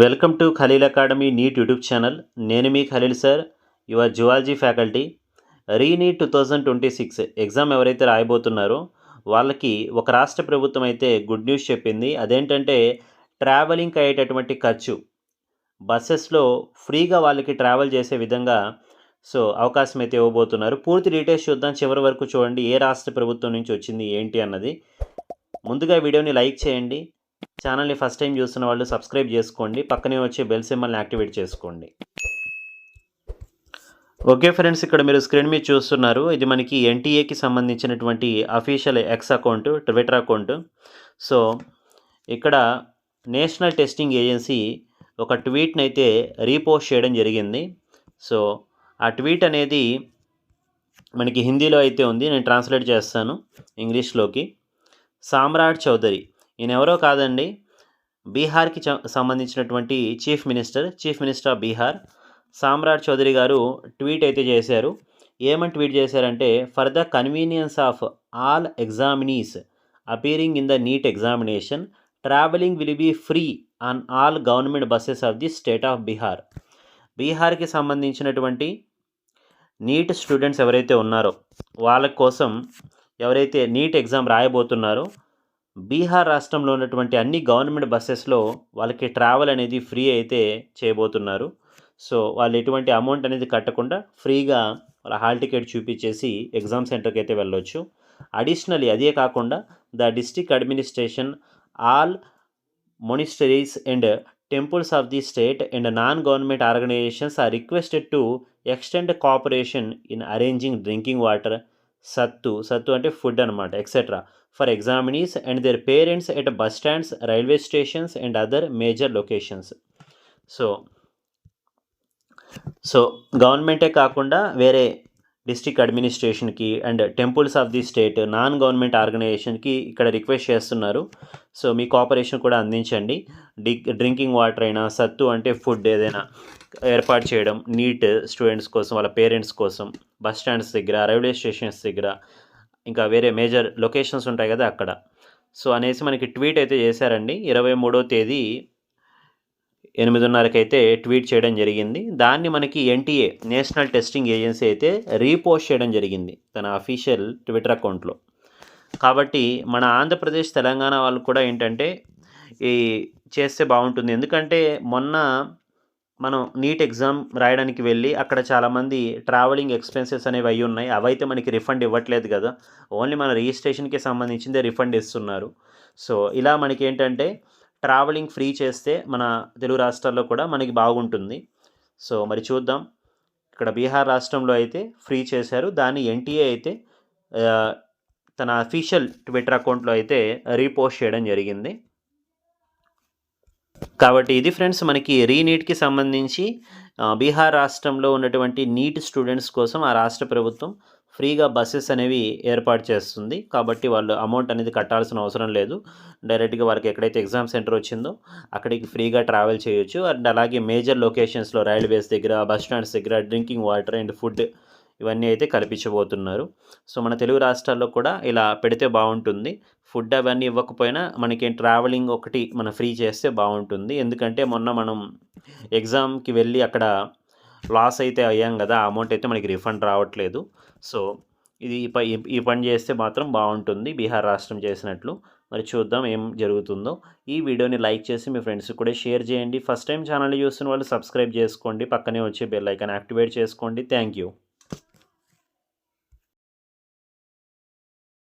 Welcome to Khaleel academy NEET YouTube channel. నేను మీ Khaleel sir, your zoology faculty. ReNEET 2026 exam ఎవరైతే రాయబోతున్నారో వాళ్ళకి ఒక రాష్ట్ర ప్రభుత్వం అయితే గుడ్ న్యూస్ చెప్పింది. అదేంటంటే ట్రావెలింగ్కి అయ్యేటటువంటి ఖర్చు బస్సెస్లో ఫ్రీగా వాళ్ళకి ట్రావెల్ చేసే విధంగా అవకాశం అయితే ఇవ్వబోతున్నారు. పూర్తి డీటెయిల్స్ చూద్దాం, చివరి వరకు చూడండి ఏ రాష్ట్ర ప్రభుత్వం నుంచి వచ్చింది ఏంటి అన్నది. ముందుగా వీడియోని లైక్ చేయండి. ఛానల్ని ఫస్ట్ టైం చూస్తున్న వాళ్ళు సబ్స్క్రైబ్ చేసుకోండి, పక్కనే వచ్చే బెల్ సింబల్ని యాక్టివేట్ చేసుకోండి. ఓకే ఫ్రెండ్స్, ఇక్కడ మీరు స్క్రీన్ మీద చూస్తున్నారు, ఇది మనకి ఎన్టీఏకి సంబంధించినటువంటి official X account, Twitter account. So ఇక్కడ నేషనల్ టెస్టింగ్ ఏజెన్సీ ఒక ట్వీట్ని అయితే రీపోస్ట్ చేయడం జరిగింది. సో ఆ ట్వీట్ అనేది మనకి హిందీలో అయితే ఉంది, నేను ట్రాన్స్లేట్ చేస్తాను ఇంగ్లీష్లోకి. సామ్రాట్ చౌదరి, ఈయన ఎవరో కాదండి, బీహార్కి సంబంధించినటువంటి chief minister of Bihar Samrat Choudhary గారు ట్వీట్ అయితే చేశారు. ఏమని ట్వీట్ చేశారంటే, for the convenience of all examinees appearing in the NEET examination, travelling will be free on all government buses of the state of Bihar. బీహార్కి సంబంధించినటువంటి నీట్ స్టూడెంట్స్ ఎవరైతే ఉన్నారో వాళ్ళ కోసం, ఎవరైతే నీట్ ఎగ్జామ్ రాయబోతున్నారో బీహార్ రాష్ట్రంలో ఉన్నటువంటి అన్ని గవర్నమెంట్ బస్సెస్లో వాళ్ళకి ట్రావెల్ అనేది ఫ్రీ అయితే చేయబోతున్నారు. సో వాళ్ళు ఎటువంటి అమౌంట్ అనేది కట్టకుండా ఫ్రీగా వాళ్ళ హాల్ టికెట్ చూపించేసి ఎగ్జామ్ సెంటర్కి అయితే వెళ్ళొచ్చు. అడిషనలీ అదే కాకుండా the district administration, all monasteries and temples of the state and non government organisations are requested to extend cooperation in arranging drinking water, sattu అంటే ఫుడ్ అనమాట, etcetera for examinees and their parents at bus stands, railway stations and other major locations. So గవర్నమెంటే కాకుండా వేరే district అడ్మినిస్ట్రేషన్కి and temples of the state, non government ఆర్గనైజేషన్కి ఇక్కడ request చేస్తున్నారు. So మీ cooperation కూడా అందించండి. డ్రింకింగ్ వాటర్ అయినా, సత్తు అంటే ఫుడ్ ఏదైనా ఏర్పాటు చేయడం నీట్ స్టూడెంట్స్ కోసం, వాళ్ళ పేరెంట్స్ కోసం, బస్ స్టాండ్స్ దగ్గర, రైల్వే స్టేషన్స్ దగ్గర, ఇంకా వేరే మేజర్ లొకేషన్స్ ఉంటాయి కదా అక్కడ. సో అనేసి మనకి ట్వీట్ అయితే చేశారండి. 23వ తేదీ 8:30కి అయితే ట్వీట్ చేయడం జరిగింది. దాన్ని మనకి ఎన్టీఏ నేషనల్ టెస్టింగ్ ఏజెన్సీ అయితే రీపోస్ట్ చేయడం జరిగింది తన అఫీషియల్ ట్విట్టర్ అకౌంట్లో. కాబట్టి మన ఆంధ్రప్రదేశ్, తెలంగాణ వాళ్ళు కూడా ఏంటంటే ఈ చేస్తే బాగుంటుంది. ఎందుకంటే మొన్న మనం నీట్ ఎగ్జామ్ రాయడానికి వెళ్ళి అక్కడ చాలామంది ట్రావెలింగ్ ఎక్స్పెన్సెస్ అనేవి అయ్యి ఉన్నాయి. అవైతే మనకి రిఫండ్ ఇవ్వట్లేదు కదా, ఓన్లీ మన రిజిస్ట్రేషన్కి సంబంధించిందే రిఫండ్ ఇస్తున్నారు. సో ఇలా మనకి ఏంటంటే ట్రావెలింగ్ ఫ్రీ చేస్తే మన తెలుగు రాష్ట్రాల్లో కూడా మనకి బాగుంటుంది. సో మరి చూద్దాం. ఇక్కడ బీహార్ రాష్ట్రంలో అయితే ఫ్రీ చేశారు, దాన్ని ఎన్టీఏ అయితే తన అఫీషియల్ ట్విట్టర్ అకౌంట్లో అయితే రీపోస్ట్ చేయడం జరిగింది. కాబట్టి ఇది ఫ్రెండ్స్ మనకి రీనీట్కి సంబంధించి బీహార్ రాష్ట్రంలో ఉన్నటువంటి నీట్ స్టూడెంట్స్ కోసం ఆ రాష్ట్ర ప్రభుత్వం ఫ్రీగా బస్సెస్ అనేవి ఏర్పాటు చేస్తుంది. కాబట్టి వాళ్ళు అమౌంట్ అనేది కట్టాల్సిన అవసరం లేదు. డైరెక్ట్గా వారికి ఎక్కడైతే ఎగ్జామ్ సెంటర్ వచ్చిందో అక్కడికి ఫ్రీగా ట్రావెల్ చేయొచ్చు. అండ్ అలాగే మేజర్ లొకేషన్స్లో, రైల్వేస్ దగ్గర, బస్ స్టాండ్స్ దగ్గర డ్రింకింగ్ వాటర్ అండ్ ఫుడ్ ఇవన్నీ అయితే కల్పించబోతున్నారు. సో మన తెలుగు రాష్ట్రాల్లో కూడా ఇలా పెడితే బాగుంటుంది. ఫుడ్ అవన్నీ ఇవ్వకపోయినా మనకి ట్రావెలింగ్ ఒకటి మనం ఫ్రీ చేస్తే బాగుంటుంది. ఎందుకంటే మొన్న మనం ఎగ్జామ్కి వెళ్ళి అక్కడ లాస్ అయితే అయ్యాం కదా, ఆ అమౌంట్ అయితే మనకి రిఫండ్ రావట్లేదు. సో ఈ పని చేస్తే మాత్రం బాగుంటుంది, బీహార్ రాష్ట్రం చేసినట్లు. మరి చూద్దాం ఏం జరుగుతుందో. ఈ వీడియోని లైక్ చేసి మీ ఫ్రెండ్స్కి కూడా షేర్ చేయండి. ఫస్ట్ టైం ఛానల్ చూస్తున్న వాళ్ళు సబ్స్క్రైబ్ చేసుకోండి, పక్కనే వచ్చే బెల్ ఐకాన్ యాక్టివేట్ చేసుకోండి. Thank you.